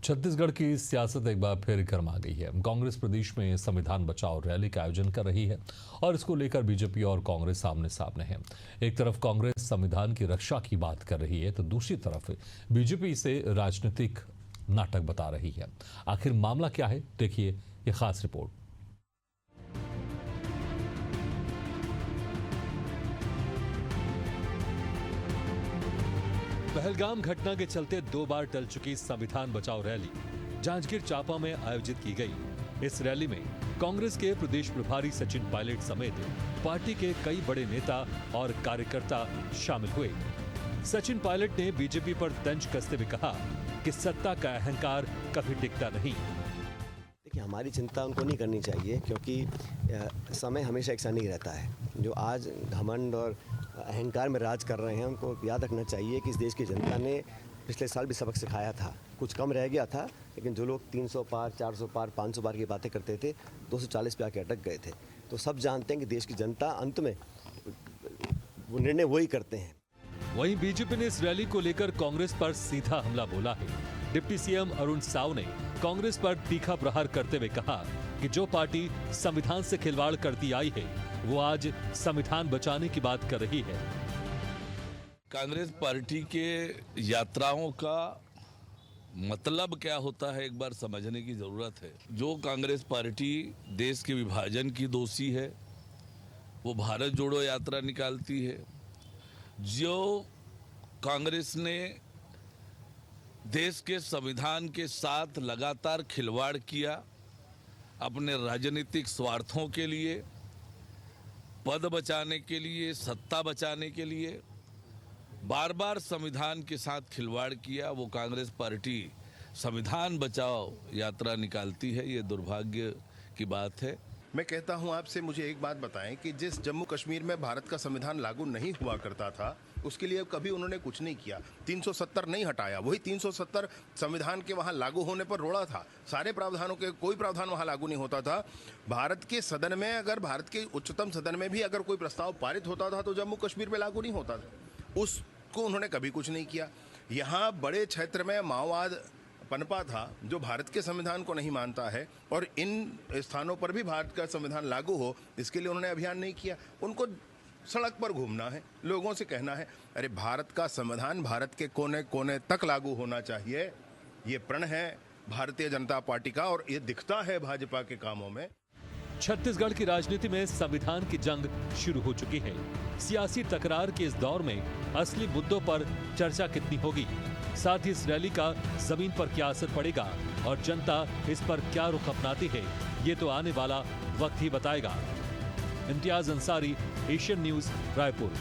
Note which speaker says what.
Speaker 1: छत्तीसगढ़ की सियासत एक बार फिर गर्मा गई है। कांग्रेस प्रदेश में संविधान बचाओ रैली का आयोजन कर रही है और इसको लेकर बीजेपी और कांग्रेस सामने सामने है। एक तरफ कांग्रेस संविधान की रक्षा की बात कर रही है तो दूसरी तरफ बीजेपी इसे राजनीतिक नाटक बता रही है। आखिर मामला क्या है, देखिए ये खास रिपोर्ट। पहलगाम घटना के चलते 2 बार टल चुकी संविधान बचाओ रैली जांजगीर चांपा में आयोजित की गई। इस रैली में कांग्रेस के प्रदेश प्रभारी सचिन पायलट समेत पार्टी के कई बड़े नेता और कार्यकर्ता शामिल हुए। सचिन पायलट ने बीजेपी पर तंज कसते हुए कहा कि सत्ता का अहंकार कभी टिकता नहीं।
Speaker 2: देखिए, हमारी चिंता उनको नहीं करनी चाहिए क्योंकि समय हमेशा एक सा नहीं रहता है। जो आज घमंड और अहंकार में राज कर रहे हैं उनको याद रखना चाहिए कि इस देश की जनता ने पिछले साल भी सबक सिखाया था। कुछ कम रह गया था, लेकिन जो लोग 300 पार, 400 पार, 500 पार की बातें करते थे 240 पे आके अटक गए थे। तो सब जानते हैं कि देश की जनता अंत में वो निर्णय वही करते हैं।
Speaker 1: वहीं बीजेपी ने इस रैली को लेकर कांग्रेस पर सीधा हमला बोला है। डिप्टी सीएम अरुण साव ने कांग्रेस पर तीखा प्रहार करते हुए कहा कि जो पार्टी संविधान से खिलवाड़ करती आई है वो आज संविधान बचाने की बात कर रही है।
Speaker 3: कांग्रेस पार्टी के यात्राओं का मतलब क्या होता है एक बार समझने की जरूरत है। जो कांग्रेस पार्टी देश के विभाजन की दोषी है वो भारत जोड़ो यात्रा निकालती है। जो कांग्रेस ने देश के संविधान के साथ लगातार खिलवाड़ किया अपने राजनीतिक स्वार्थों के लिए, पद बचाने के लिए, सत्ता बचाने के लिए बार बार संविधान के साथ खिलवाड़ किया, वो कांग्रेस पार्टी संविधान बचाओ यात्रा निकालती है। ये दुर्भाग्य की बात है।
Speaker 4: मैं कहता हूं आपसे, मुझे एक बात बताएं कि जिस जम्मू कश्मीर में भारत का संविधान लागू नहीं हुआ करता था उसके लिए कभी उन्होंने कुछ नहीं किया। 370 नहीं हटाया, वही 370 संविधान के वहां लागू होने पर रोड़ा था। सारे प्रावधानों के कोई प्रावधान वहां लागू नहीं होता था। भारत के सदन में, अगर भारत के उच्चतम सदन में भी अगर कोई प्रस्ताव पारित होता था तो जम्मू कश्मीर में लागू नहीं होता था। उसको उन्होंने कभी कुछ नहीं किया। यहाँ बड़े क्षेत्र में माओवाद पनपा था जो भारत के संविधान को नहीं मानता है और इन स्थानों पर भी भारत का संविधान लागू हो इसके लिए उन्होंने अभियान नहीं किया। उनको सड़क पर घूमना है, लोगों से कहना है अरे भारत का संविधान भारत के कोने कोने तक लागू होना चाहिए। ये प्रण है भारतीय जनता पार्टी का और ये दिखता है भाजपा के कामों में।
Speaker 1: छत्तीसगढ़ की राजनीति में संविधान की जंग शुरू हो चुकी है। सियासी तकरार के इस दौर में असली मुद्दों पर चर्चा कितनी होगी, साथ ही इस रैली का जमीन पर क्या असर पड़ेगा और जनता इस पर क्या रुख अपनाती है, ये तो आने वाला वक्त ही बताएगा। Imtiaz Ansari, Asian news, Raipur.